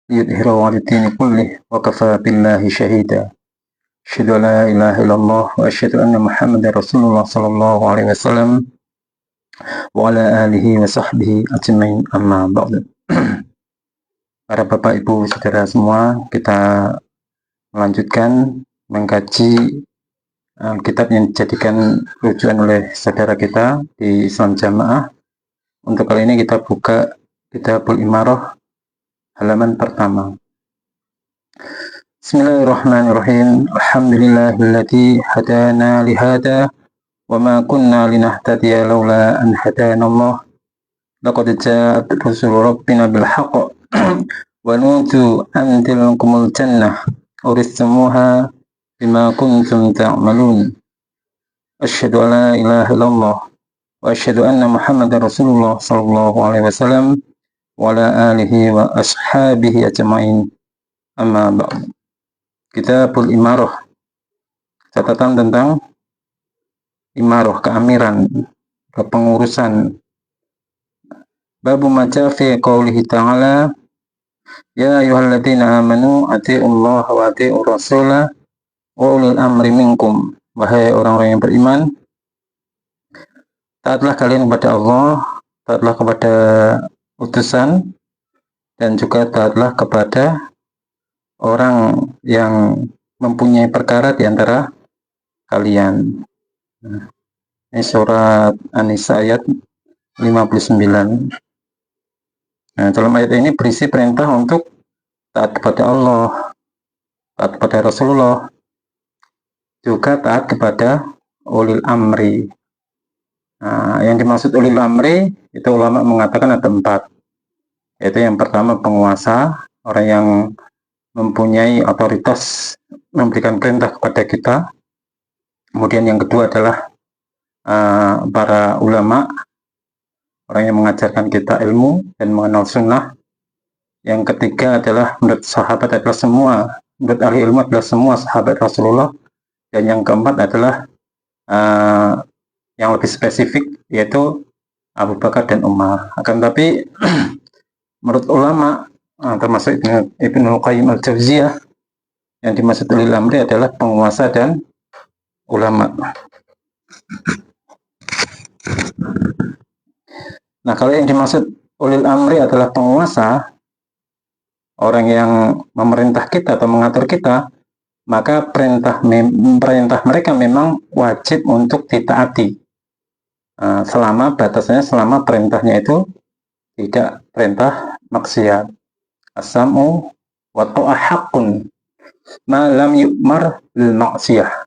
ليظهره على الدين كله وكفى بالله شهيدا أشهد أن لا إله إلا الله وأشهد أن محمدا رسول الله صلى الله عليه وسلم وعلى آله وصحبه أجمعين أما بعد. Para Bapak Ibu Saudara semua, kita melanjutkan mengkaji kitab yang dijadikan rujukan oleh saudara kita di Islam Jamaah. Untuk kali ini kita buka Kitabul Imarah halaman pertama. Bismillahirrahmanirrahim. Alhamdulillahilladzi hadana lihada wa ma kunna linahtadiya laula an hadana Allah. Laqad ja'at rusulu rabbina bil haqq wa nutu an tilkumul jannah uristumuha bima kuntum ta'malun. Asyhadu an la ilaha illallah wa asyhadu anna Muhammadar Rasulullah sallallahu alaihi wasallam wa ala alihi wa ashabihi ajma'in. Amma ba'd. Kitabul Imarah, catatan tentang imarah, keamiran, kepengurusan. Babu maja fi qaulihi ta'ala, ya ayyuhalladzina amanu atiiullaha wa atiiur rasula wa ulil amri minkum. Wahai orang-orang yang beriman, taatlah kalian kepada Allah, taatlah kepada utusan, dan juga taatlah kepada orang yang mempunyai perkara di antara kalian. Ini surat An-Nisa ayat 59. Nah, dalam ayat ini berisi perintah untuk taat kepada Allah, taat kepada Rasulullah, juga taat kepada ulil amri. Nah, yang dimaksud ulil amri itu ulama mengatakan ada 4. Yaitu yang pertama penguasa, orang yang mempunyai otoritas memberikan perintah kepada kita. Kemudian yang kedua adalah para ulama, orang yang mengajarkan kita ilmu dan mengenal sunnah. Yang ketiga adalah menurut sahabat adalah semua, menurut ahli ilmu adalah semua sahabat Rasulullah. Dan yang keempat adalah yang lebih spesifik, yaitu Abu Bakar dan Umar. Akan tapi menurut ulama, termasuk Ibnu Qayyim al-Jauziyah, yang dimaksud ulil amri adalah penguasa dan ulama. Nah, kalau yang dimaksud ulil amri adalah penguasa, orang yang memerintah kita atau mengatur kita, maka perintah mereka memang wajib untuk ditaati. Selama batasnya, selama perintahnya itu tidak perintah maksiat. As-sam'u wa ta'ah haqqun ma lam yu'mar bil maksiyah.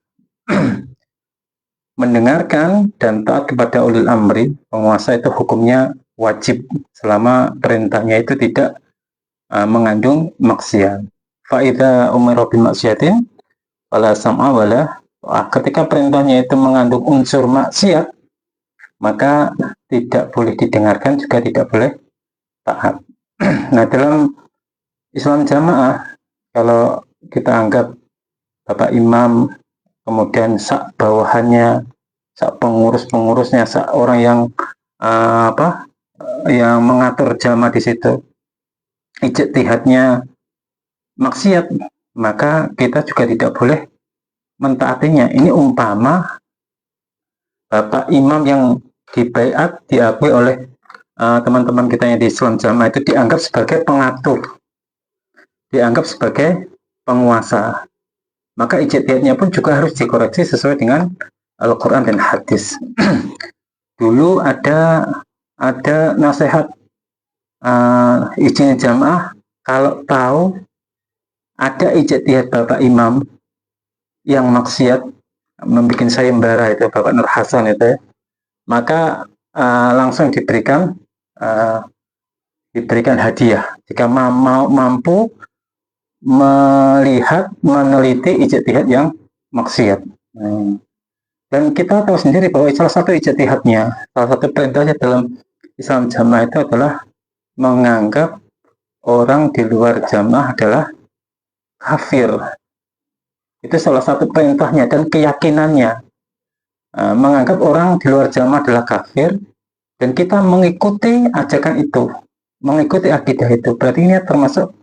Mendengarkan dan taat kepada ulil amri, penguasa, itu hukumnya wajib selama perintahnya itu tidak mengandung maksiat. Fa idza umira bi maksiatin fala sam'a wala ta'ah. Ketika perintahnya itu mengandung unsur maksiat, maka tidak boleh didengarkan, juga tidak boleh taat. Nah, dalam Islam Jamaah, kalau kita anggap Bapak Imam, kemudian sak bawahannya, sak pengurus-pengurusnya, sak orang yang yang mengatur jamaah di situ, ijtihadnya maksiat, maka kita juga tidak boleh mentaatinya. Ini umpama Bapak Imam yang dibaiat, diakui oleh teman-teman kita yang di Islam Jamaah itu dianggap sebagai pengatur, dianggap sebagai penguasa, maka ijtihadnya pun juga harus dikoreksi sesuai dengan Al-Quran dan hadis. Dulu ada nasihat Ijtihad Jamaah, kalau tahu ada ijtihad Bapak Imam yang maksiat, membuat sayembara, itu Bapak Nur Hasan itu ya, maka langsung diberikan hadiah jika mampu melihat, meneliti ijtihad yang maksiat. Dan kita tahu sendiri bahwa salah satu ijtihadnya, salah satu perintahnya dalam Islam Jamaah itu adalah menganggap orang di luar jamaah adalah kafir. Itu salah satu perintahnya dan keyakinannya. Menganggap orang di luar jamaah adalah kafir, dan kita mengikuti ajakan itu, mengikuti akidah itu. Berarti ini termasuk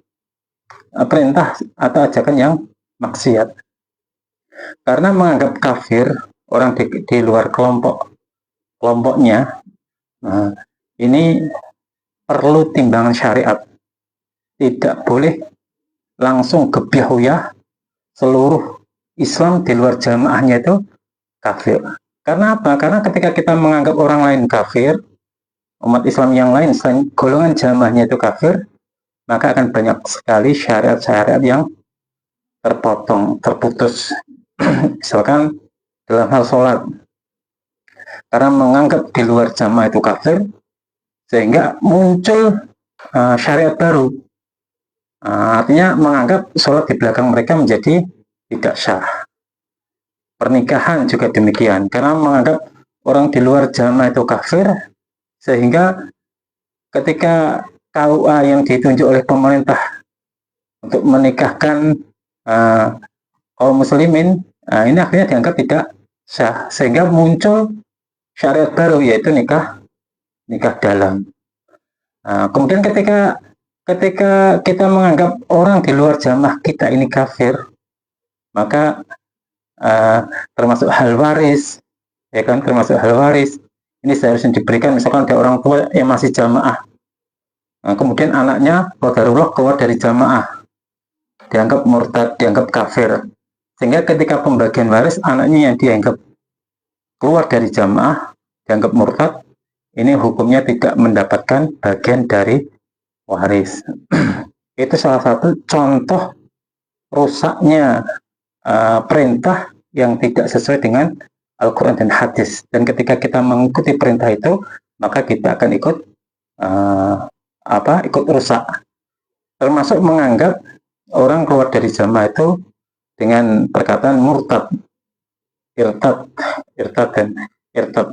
perintah atau ajakan yang maksiat. Karena menganggap kafir orang di luar kelompoknya, nah, ini perlu timbangan syariat. Tidak boleh langsung gebyah seluruh Islam di luar jamaahnya itu kafir. Karena apa? Karena ketika kita menganggap orang lain kafir, umat Islam yang lain selain golongan jamaahnya itu kafir, maka akan banyak sekali syariat-syariat yang terputus. Misalkan dalam hal sholat, karena menganggap di luar jamaah itu kafir, sehingga muncul syariat baru. Artinya menganggap sholat di belakang mereka menjadi tidak sah. Pernikahan juga demikian, karena menganggap orang di luar jamaah itu kafir, sehingga ketika KUA yang ditunjuk oleh pemerintah untuk menikahkan kaum muslimin, ini akhirnya dianggap tidak sah, sehingga muncul syariat baru, yaitu nikah dalam. Kemudian ketika kita menganggap orang di luar jamaah kita ini kafir, maka termasuk hal waris, ya kan, termasuk hal waris ini seharusnya diberikan. Misalkan ada orang tua yang masih jamaah, kemudian anaknya qadarullah keluar dari jamaah, dianggap murtad, dianggap kafir, sehingga ketika pembagian waris anaknya yang dianggap keluar dari jamaah, dianggap murtad, ini hukumnya tidak mendapatkan bagian dari waris. Itu salah satu contoh rusaknya perintah yang tidak sesuai dengan Al-Quran dan hadis. Dan ketika kita mengikuti perintah itu, maka kita akan ikut rusak. Termasuk menganggap orang keluar dari jamaah itu dengan perkataan murtad,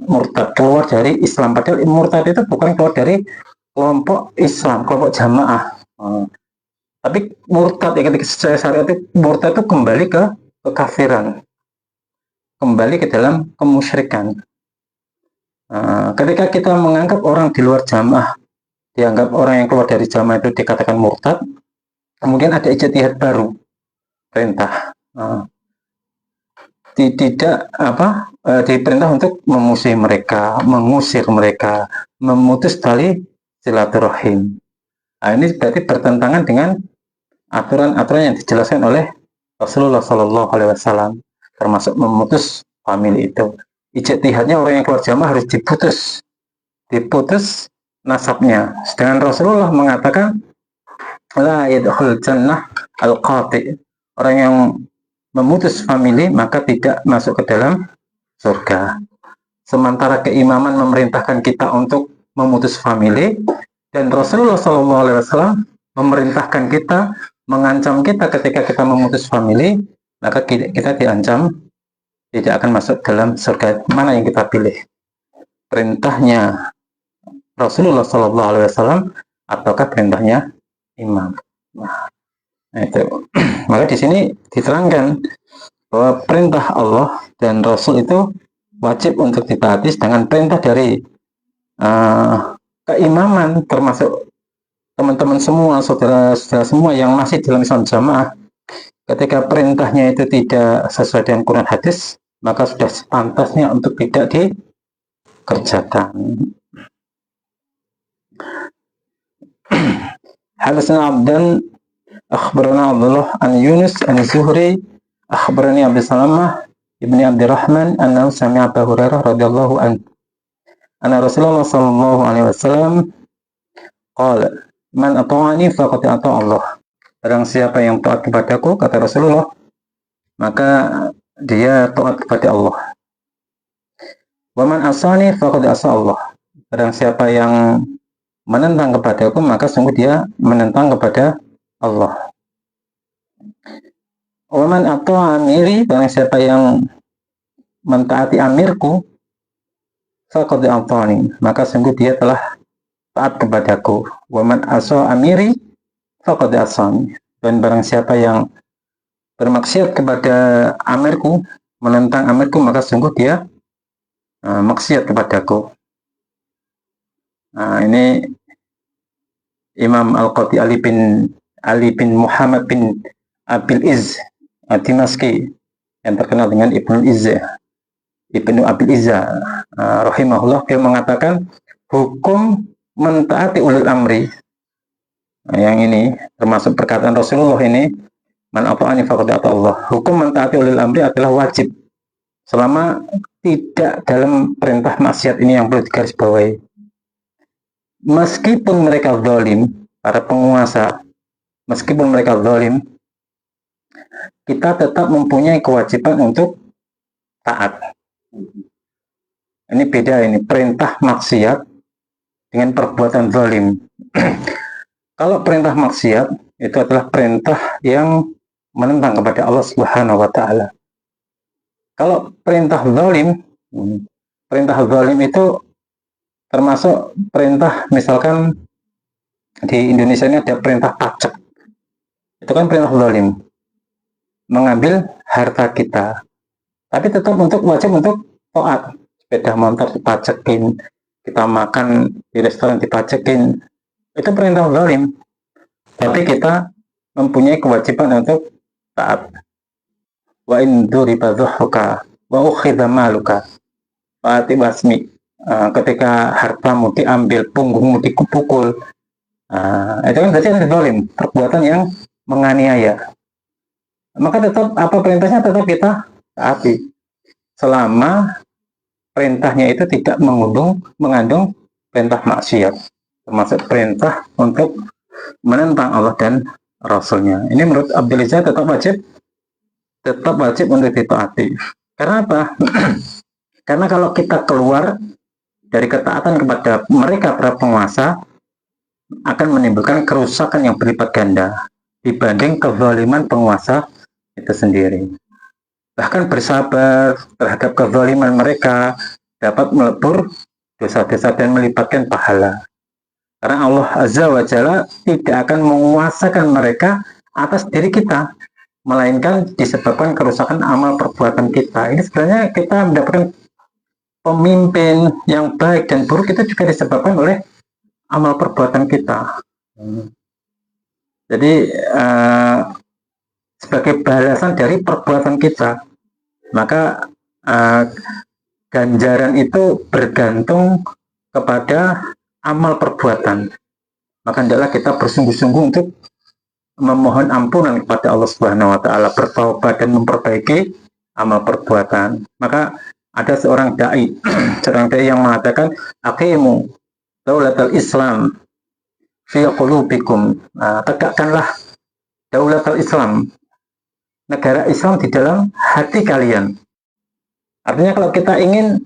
murtad, keluar dari Islam. Padahal murtad itu bukan keluar dari kelompok Islam, kelompok jamaah. Tapi murtad, ya, ketika secara syariat itu murtad itu kembali ke kekafiran, kembali ke dalam kemusyrikan. Ketika kita menganggap orang di luar jamaah, dianggap orang yang keluar dari jamaah itu dikatakan murtad, kemudian ada ijtihad baru, perintah, diperintah untuk memusuhi mereka, mengusir mereka, memutus tali silaturahim. Ini berarti bertentangan dengan aturan-aturan yang dijelaskan oleh Rasulullah Shallallahu Alaihi Wasallam, termasuk memutus famili itu. Ijtihadnya orang yang keluar jamaah harus diputus nasabnya. Sedangkan Rasulullah mengatakan la yadkhul jannah al-qati, orang yang memutus famili maka tidak masuk ke dalam surga. Sementara keimaman memerintahkan kita untuk memutus famili, dan Rasulullah SAW memerintahkan kita, mengancam kita ketika kita memutus famili, maka kita diancam tidak akan masuk dalam surga. Mana yang kita pilih? Perintahnya Rasulullah SAW ataukah perintahnya imam? Nah, itu. Maka di sini diterangkan bahwa perintah Allah dan Rasul itu wajib untuk ditaati, dengan perintah dari keimaman, termasuk teman-teman semua, saudara-saudara semua yang masih dalam Islam jamaah, ketika perintahnya itu tidak sesuai dengan Quran hadis, maka sudah sepantasnya untuk tidak dikerjakan. Hadasana Abdan akhbarana Abdullah an Yunus an Zuhri akhbarani Abdul Salamah ibni Abdurrahman annahu sami'a Abu Hurairah radhiyallahu anhu anna Rasulullah sallallahu alaihi wasallam qala man ata'ani faqad ata'a Allah. Barang siapa yang taat kepadaku, kata Rasulullah, maka dia taat kepada Allah. Wa man asani faqad asa Allah. Barang siapa yang menentang kepadaku, maka sungguh dia menentang kepada Allah. Wa man ata'a amiri, barang siapa yang mentaati amirku, faqad ata'ani, maka sungguh dia telah taat kepadaku. Wa man asa amiri faqad asani, dan barang siapa yang bermaksiat kepada amirku, menentang amirku, maka sungguh dia maksiat kepadaku. Ini Imam Al-Qati Ali bin Ali bin Muhammad bin Abil Izz Dimaski, yang terkenal dengan Ibnu Abil Izza rahimahullah, dia mengatakan hukum mentaati ulil amri, yang ini termasuk perkataan Rasulullah ini, man ata'ani faqad ata Allah. Hukum mentaati ulil amri adalah wajib selama tidak dalam perintah maksiat. Ini yang perlu digarisbawahi. Meskipun mereka zalim, para penguasa, meskipun mereka zalim, kita tetap mempunyai kewajiban untuk taat. Ini beda, ini perintah maksiat dengan perbuatan zalim. Kalau perintah maksiat itu adalah perintah yang menentang kepada Allah Subhanahu wa taala. Kalau perintah zalim itu termasuk perintah, misalkan di Indonesia ini ada perintah pajak. Itu kan perintah zalim. Mengambil harta kita. Tapi tetap wajib untuk taat. Sepeda motor dipajakin, kita makan di restoran dipajakin. Itu perintah zalim. Tapi kita mempunyai kewajiban untuk taat. Wa in duriba dhuhruka wa ukhidha maluka fa atibasmi. Ketika hartamu diambil, punggungmu dipukul, itu kan berarti zalim, perbuatan yang menganiaya. Maka tetap apa perintahnya tetap kita taati, selama perintahnya itu tidak mengandung perintah maksiat, termasuk perintah untuk menentang Allah dan Rasulnya. Ini menurut Abdul Izzah tetap wajib untuk ditaati. Karena apa? Karena kalau kita keluar dari ketaatan kepada mereka, para penguasa, akan menimbulkan kerusakan yang berlipat ganda dibanding kezaliman penguasa itu sendiri. Bahkan bersabar terhadap kezaliman mereka dapat melebur dosa-dosa dan melipatkan pahala. Karena Allah Azza wa Jalla tidak akan menguasakan mereka atas diri kita, melainkan disebabkan kerusakan amal perbuatan kita. Ini sebenarnya kita mendapatkan pemimpin yang baik dan buruk itu juga disebabkan oleh amal perbuatan kita. Jadi sebagai balasan dari perbuatan kita, maka ganjaran itu bergantung kepada amal perbuatan. Maka hendaklah kita bersungguh-sungguh untuk memohon ampunan kepada Allah Subhanahu wa taala, bertaubat dan memperbaiki amal perbuatan. Maka ada seorang dai yang mengatakan, aqimu daulatul Islam fi qulubikum. Tegakkanlah daulatul Islam, negara Islam di dalam hati kalian. Artinya kalau kita ingin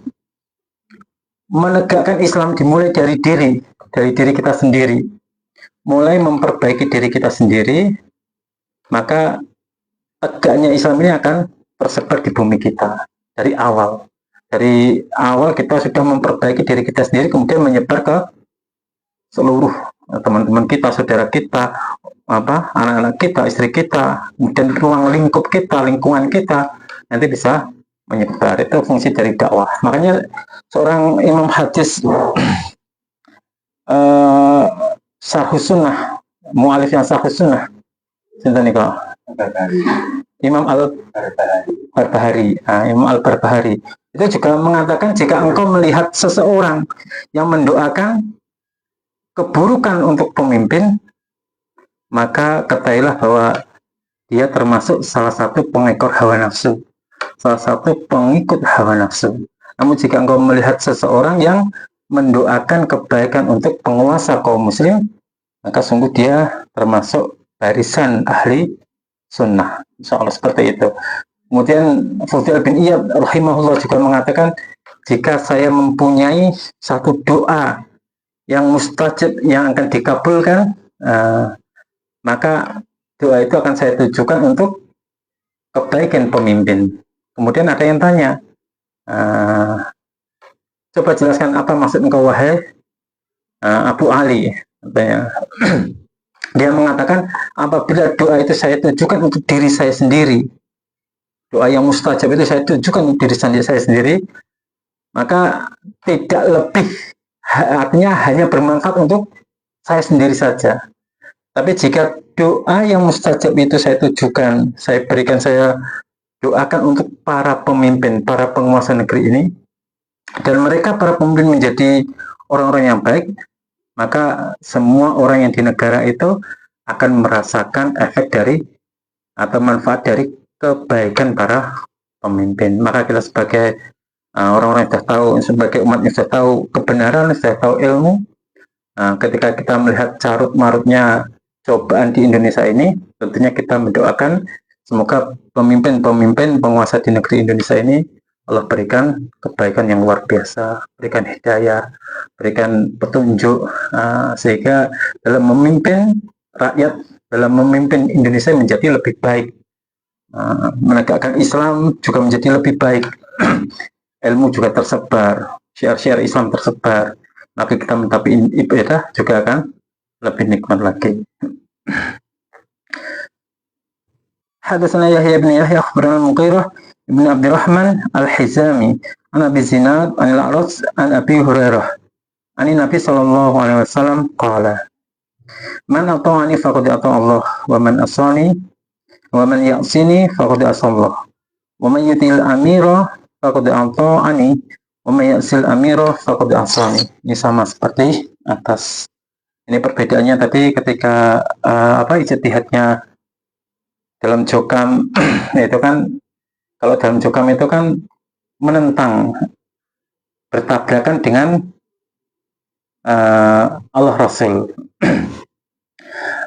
menegakkan Islam dimulai dari diri kita sendiri, mulai memperbaiki diri kita sendiri, maka tegaknya Islam ini akan tersebar di bumi kita dari awal. Dari awal kita sudah memperbaiki diri kita sendiri, kemudian menyebar ke seluruh teman-teman kita, saudara kita, anak-anak kita, istri kita, kemudian ruang lingkup kita, lingkungan kita, nanti bisa menyebar. Itu fungsi dari dakwah. Makanya seorang imam hadis, Syarhus Sunnah, mu'alif yang Syarhus Sunnah, Imam Al-Barbahari, Imam Al-Barbahari itu juga mengatakan, jika engkau melihat seseorang yang mendoakan keburukan untuk pemimpin, maka ketahuilah bahwa dia termasuk salah satu pengekor hawa nafsu, salah satu pengikut hawa nafsu. Namun jika engkau melihat seseorang yang mendoakan kebaikan untuk penguasa kaum muslim, maka sungguh dia termasuk barisan ahli sunnah. Insya Allah seperti itu. Kemudian Fudail bin Iyad rahimahullah juga mengatakan, jika saya mempunyai satu doa yang mustajab, yang akan dikabulkan, maka doa itu akan saya tujukan untuk kebaikan pemimpin. Kemudian ada yang tanya, coba jelaskan apa maksud engkau wahai Abu Ali, katanya. Dia mengatakan, apabila doa itu saya tujukan untuk diri saya sendiri, doa yang mustajab itu saya tujukan untuk diri saya sendiri, maka tidak lebih, artinya hanya bermanfaat untuk saya sendiri saja. Tapi jika doa yang mustajab itu saya tujukan, saya doakan untuk para pemimpin, para penguasa negeri ini, dan mereka para pemimpin menjadi orang-orang yang baik, maka semua orang yang di negara itu akan merasakan efek dari atau manfaat dari kebaikan para pemimpin. Maka kita sebagai orang-orang yang sudah tahu, sebagai umat yang sudah tahu kebenaran, sudah tahu ilmu, ketika kita melihat carut marutnya cobaan di Indonesia ini, tentunya kita mendoakan semoga pemimpin-pemimpin penguasa di negeri Indonesia ini Allah berikan kebaikan yang luar biasa, berikan hidayah, berikan petunjuk, sehingga dalam memimpin rakyat, dalam memimpin Indonesia menjadi lebih baik, menegakkan Islam juga menjadi lebih baik, ilmu juga tersebar, syiar-syiar Islam tersebar, maka kita mentapi ibadah juga akan lebih nikmat lagi. Hadatsana Yahya bin Yahya akhbarana Mughirah ibn Abdurrahman al-Hizami an Abi Zinad an al-A'raj an Abi Hurairah an Nabi sallallahu alaihi wasallam qala man ata'ani faqad ata'a Allah wa man asani wa man ya'sini faqad asallah wa man yutil amira faqad ata'ani wa man ya'sil amira faqad asani. Ini sama seperti atas. Ini perbedaannya tadi ketika ijtihadnya dalam jokam itu kan, kalau dalam jokam itu kan menentang, bertabrakan dengan Allah Rasul.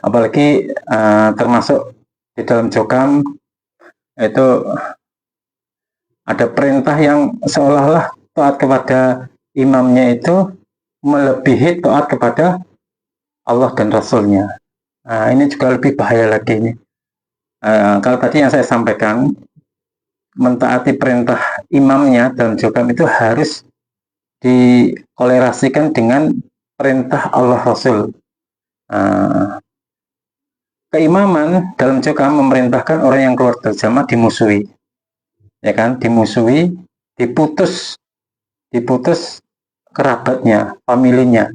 Apalagi termasuk di dalam jokam itu ada perintah yang seolah-olah taat kepada imamnya itu melebihi taat kepada Allah dan Rasulnya. Ini juga lebih bahaya lagi ini. Kalau tadi yang saya sampaikan, mentaati perintah imamnya dalam jokam itu harus dikolerasikan dengan perintah Allah Rasul. Keimaman dalam jokam memerintahkan orang yang keluar dari jamaah dimusuhi, ya kan, dimusuhi, diputus kerabatnya, familinya.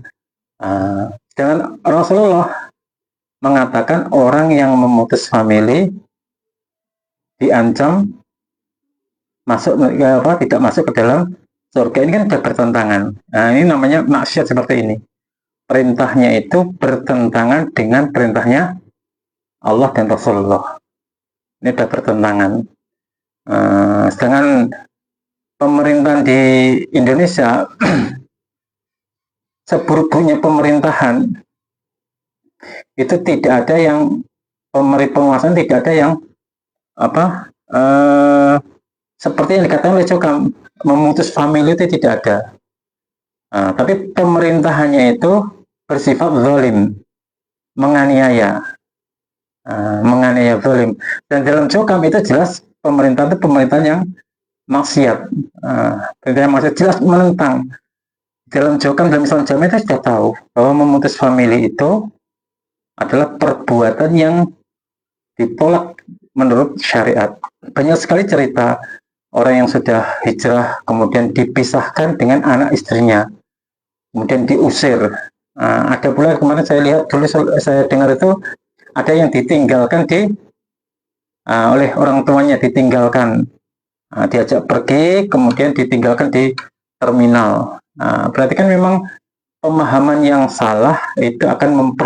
Sedangkan Rasulullah mengatakan orang yang memutus famili diancam tidak masuk ke dalam surga. Ini kan sudah bertentangan. Ini namanya maksiat seperti ini. Perintahnya itu bertentangan dengan perintahnya Allah dan Rasulullah. Ini sudah bertentangan. Sedangkan pemerintahan di Indonesia seburuk-buruknya pemerintahan itu tidak ada yang penguasaan, tidak ada yang seperti yang dikatakan oleh Jokam, memutus famili itu tidak ada. Tapi pemerintahannya itu bersifat zalim, menganiaya zalim. Dan dalam Jokam itu jelas pemerintahan yang maksiat, jelas menentang. Dalam Jokam, dalam Islam Jami itu sudah tahu bahwa memutus famili itu adalah perbuatan yang ditolak menurut syariat. Banyak sekali cerita orang yang sudah hijrah kemudian dipisahkan dengan anak istrinya, kemudian diusir. Ada pula kemarin saya lihat dulu, saya dengar itu ada yang ditinggalkan oleh orang tuanya, ditinggalkan, diajak pergi kemudian ditinggalkan di terminal. Berarti kan memang pemahaman yang salah itu akan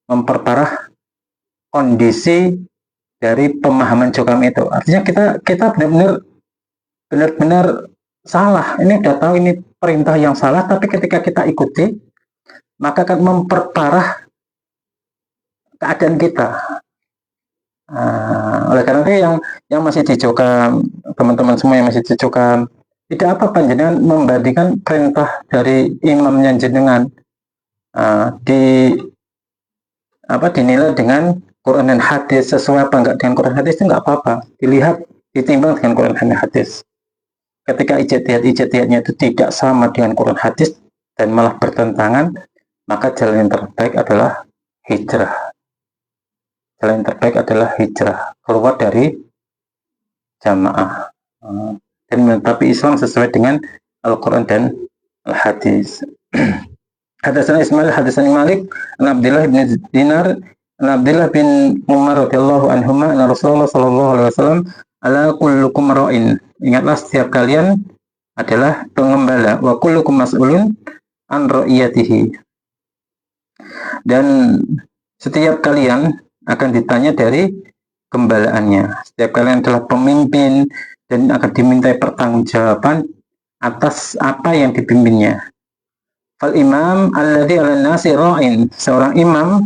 memperparah kondisi dari pemahaman Jokam itu. Artinya kita benar-benar salah. Ini udah tahu ini perintah yang salah, tapi ketika kita ikuti maka akan memperparah keadaan kita. Oleh karena itu yang masih di Jokam, teman-teman semua yang masih di Jokam, tidak apa panjenengan membandingkan perintah dari imamnya jenengan dinilai dengan Quran dan hadis, sesuai apa enggak dengan Quran hadis itu enggak apa-apa, dilihat, ditimbang dengan Quran dan hadis. Ketika ijtihadnya itu tidak sama dengan Quran hadis dan malah bertentangan, maka jalan yang terbaik adalah hijrah. Jalan yang terbaik adalah hijrah, keluar dari jamaah dan menetapi Islam sesuai dengan Al-Quran dan Al-Hadis. Hadatsana Ismail hadatsani Malik an Abdullah bin Dinar an Abdullah bin Umar radhiyallahu anhuma anna Rasulullah sallallahu alaihi wasallam ala kullukum ra'in. Ingatlah setiap kalian adalah pengembala wa kullukum mas'ulun an ra'iyatihi. Dan setiap kalian akan ditanya dari gembalaannya. Setiap kalian adalah pemimpin dan akan dimintai pertanggungjawaban atas apa yang dipimpinnya. Fal imam alladzi 'alan nasi ra'in, seorang imam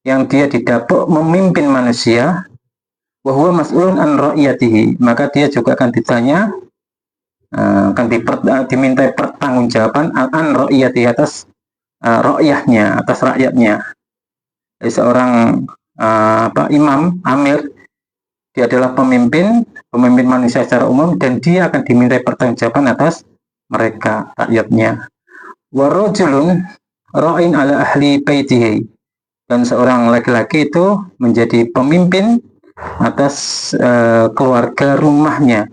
yang dia didapuk memimpin manusia, wa huwa mas'ulun an ra'iyatihi, maka dia juga akan ditanya, akan dimintai pertanggungjawaban an ra'iyatihi, atas ra'yahnya, atas rakyatnya. Jadi seorang imam, amir, dia adalah pemimpin manusia secara umum, dan dia akan dimintai pertanggungjawaban atas mereka, rakyatnya. Warajulun ra'in ala ahli baitihi, dan seorang laki-laki itu menjadi pemimpin atas keluarga rumahnya.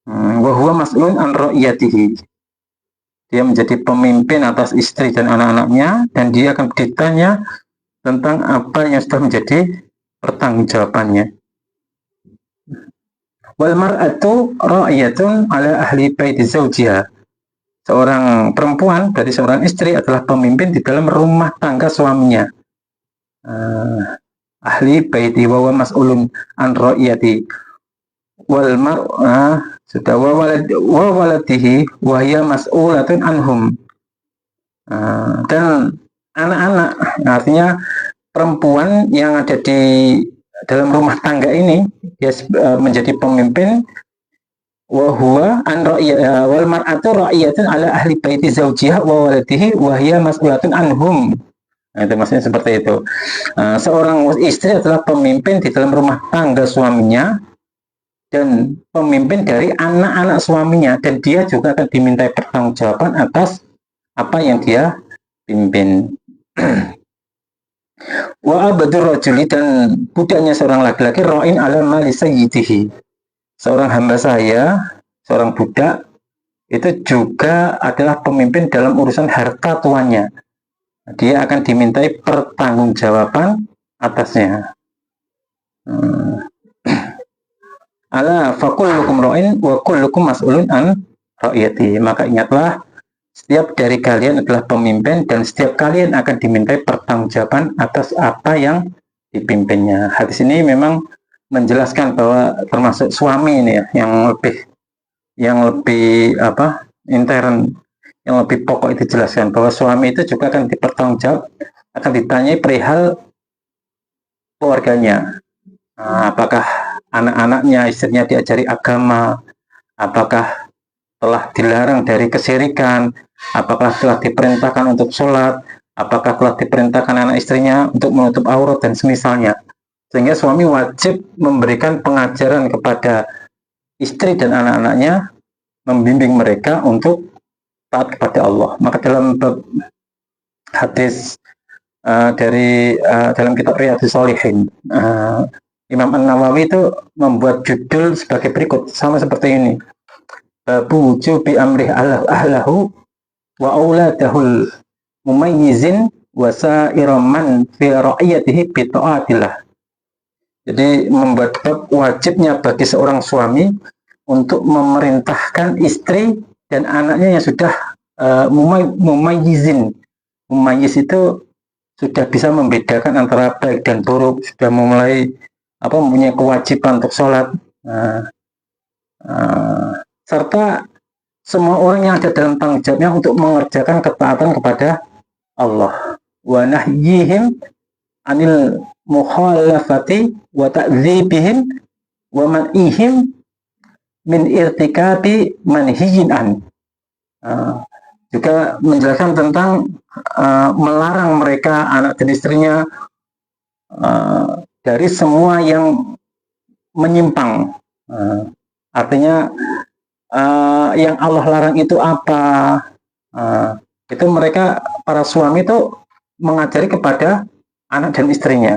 Wa huwa mas'ulun an ra'iyatihi, dia menjadi pemimpin atas istri dan anak-anaknya, dan dia akan ditanya tentang apa yang sudah menjadi pertanggungjawabannya. Wal mar'atu ra'iyatun ala ahli baiti zawjiha, seorang perempuan dari seorang istri adalah pemimpin di dalam rumah tangga suaminya. Ahli baiti wa huwa mas'ulun an ra'iyati wal mar'a sudah wa waladihi wa hiya mas'ulatun anhum. Dan anak-anak, artinya perempuan yang ada di dalam rumah tangga ini, dia menjadi pemimpin. Wa huwa an wal mar'atu ra'iyatun ala ahli baiti zawjiha wa waladihi wa hiya mas'ulatun anhum. Nah, itu maksudnya seperti itu. Seorang istri adalah pemimpin di dalam rumah tangga suaminya dan pemimpin dari anak-anak suaminya, dan dia juga akan dimintai pertanggungjawaban atas apa yang dia pimpin. Wa abadur rajuli, dan budaknya seorang laki-laki, ra'in ala mali sayyidihi, seorang hamba saya, seorang budak itu juga adalah pemimpin dalam urusan harta tuannya. Dia akan dimintai pertanggungjawaban atasnya. Ala fakullukum ra'in wa kullukum mas'ulun an ra'iyati, maka ingatlah setiap dari kalian adalah pemimpin dan setiap kalian akan dimintai pertanggungjawaban atas apa yang dipimpinnya. Hadis ini memang menjelaskan bahwa termasuk suami ini ya, yang lebih intern, yang lebih pokok itu jelaskan bahwa suami itu juga akan dipertanggungjawab, akan ditanyai perihal keluarganya. Apakah anak-anaknya, istrinya diajari agama, apakah telah dilarang dari kesyirikan, apakah telah diperintahkan untuk sholat, apakah telah diperintahkan anak istrinya untuk menutup aurat dan semisalnya. Sehingga suami wajib memberikan pengajaran kepada istri dan anak-anaknya, membimbing mereka untuk taat kepada Allah. Maka dalam hadis dalam kitab Riyadhus Shalihin, Imam An-Nawawi itu membuat judul sebagai berikut, sama seperti ini: Babu wujubi amrih ahlahu wa auladahul mumayyizin wa sa'iraman fi ra'iyatihi bi ta'atillah. Jadi membuat bab wajibnya bagi seorang suami untuk memerintahkan istri dan anaknya yang sudah mumayyizin. Mumayyiz itu sudah bisa membedakan antara baik dan buruk, sudah memulai mempunyai kewajiban untuk sholat, serta semua orang yang ada dalam tanggung jawabnya untuk mengerjakan ketaatan kepada Allah. Wa nahyihim anil mukhalafati wa ta'dzibihim wa man'ihim min irtikabi manhiyin an. Juga menjelaskan tentang melarang mereka, anak dan istrinya, dari semua yang menyimpang. Artinya yang Allah larang itu apa? Itu mereka, para suami itu mengajari kepada anak dan istrinya.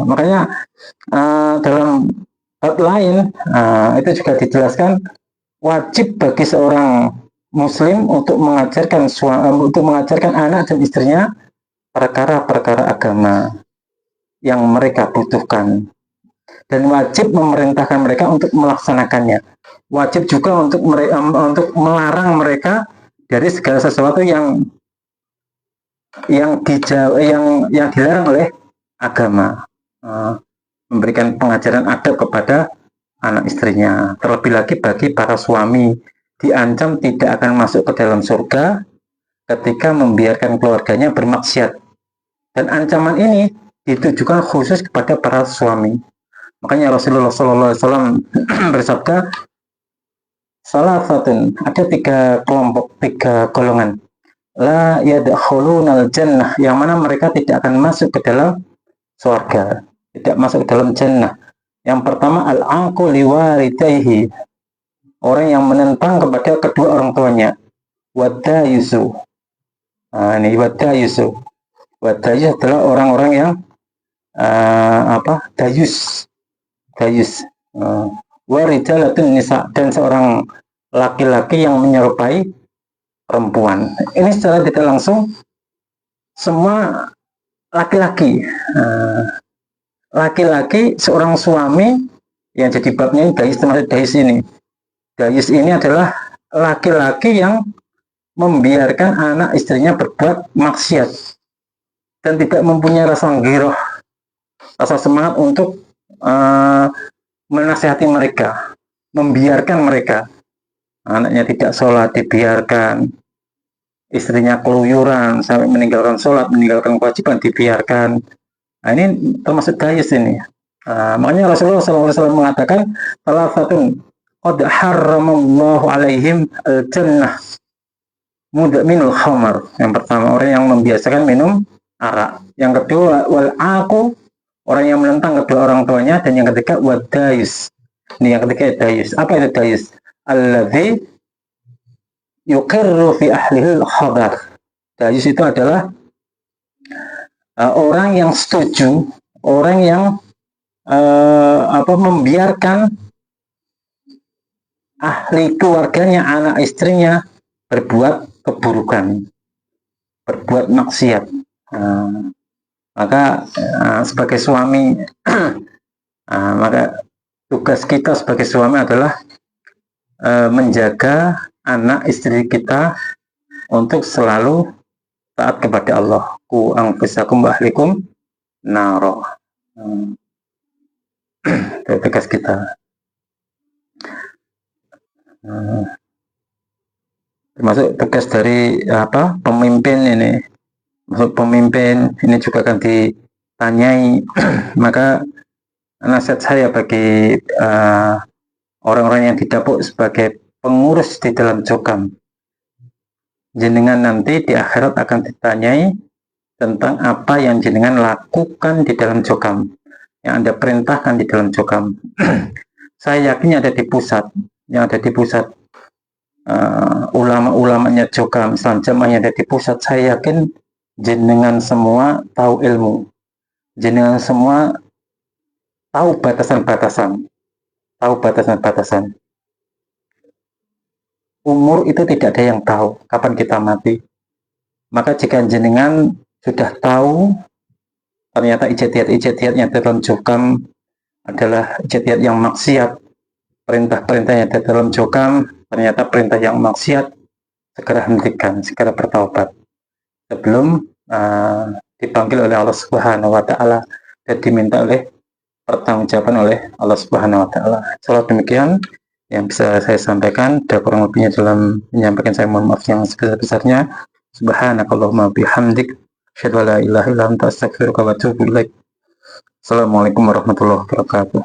Makanya dalam bab lain itu juga dijelaskan wajib bagi seorang muslim untuk mengajarkan anak dan istrinya perkara-perkara agama yang mereka butuhkan, dan wajib memerintahkan mereka untuk melaksanakannya. Wajib juga untuk melarang mereka dari segala sesuatu yang dilarang oleh agama. Memberikan pengajaran adab kepada anak istrinya. Terlebih lagi bagi para suami, diancam tidak akan masuk ke dalam surga ketika membiarkan keluarganya bermaksiat. Dan ancaman ini ditujukan khusus kepada para suami. Makanya Rasulullah SAW bersabda, salah satu, ada 3 kelompok, 3 golongan, la yadkhulunal jannah, yang mana mereka tidak akan masuk ke dalam surga, tidak masuk ke dalam jannah. Yang pertama, al-aqu liwaridayhi, orang yang menentang kepada kedua orang tuanya. Wadayusu, ini wadayusu. Wadayus adalah orang-orang yang dayus. Warijalatun nisa, dan seorang laki-laki yang menyerupai perempuan. Ini secara tidak langsung semua laki-laki. Laki-laki seorang suami yang jadi babnya ini dayus ini. Dayus ini adalah laki-laki yang membiarkan anak istrinya berbuat maksiat dan tidak mempunyai rasa giroh, rasa semangat untuk menasihati mereka, membiarkan mereka. Anaknya tidak sholat, dibiarkan. Istrinya keluyuran sampai meninggalkan sholat, meninggalkan kewajiban, dibiarkan. Nah, ini termasuk dayus ini. Makanya Rasulullah SAW mengatakan, salah satu qad harramallahu alaihim al-jannah mudminul khamar. Yang pertama, orang yang membiasakan minum arak. Yang kedua, wal aqu, orang yang menentang kedua orang tuanya. Dan yang ketiga, wadayus. Ini yang ketiga, dayus. Apa itu dayus? Alladzi yuqirru fi ahlihil khabar. Dayus itu adalah orang yang setuju, orang yang membiarkan ahli keluarganya, anak istrinya berbuat keburukan, berbuat maksiat. Maka sebagai suami, maka tugas kita sebagai suami adalah menjaga anak istri kita untuk selalu taat kepada Allah. Ku anfusakum wa ahlikum naro. Itu tugas kita. Termasuk tugas dari pemimpin ini. Masuk pemimpin ini juga akan ditanyai. Maka nasihat saya bagi orang-orang yang didapuk sebagai pengurus di dalam jokam, jenengan nanti di akhirat akan ditanyai tentang apa yang jenengan lakukan di dalam jokam, yang Anda perintahkan di dalam jokam. Saya yakin ada di pusat, yang ada di pusat, ulama-ulamanya jokam, Islam Jamaah yang ada di pusat, saya yakin jenengan semua tahu ilmu, jenengan semua tahu batasan-batasan, Umur itu tidak ada yang tahu kapan kita mati. Maka jika jenengan sudah tahu ternyata ijtihad-ijtihadnya dalam jokam adalah ijtihad yang maksiat, perintah-perintahnya dalam jokam ternyata perintah yang maksiat, segera hentikan, segera bertaubat sebelum dipanggil oleh Allah Subhanahu wa taala dan diminta oleh pertanggungjawaban oleh Allah Subhanahu wa taala. Salah demikian yang bisa saya sampaikan, dan kurang lebihnya dalam menyampaikan saya mohon maaf yang sebesar-besarnya. Subhanakallahumma bihamdik, asyhadu an la ilaha illa anta, astaghfiruka wa atubu ilaik. Assalamualaikum warahmatullahi wabarakatuh.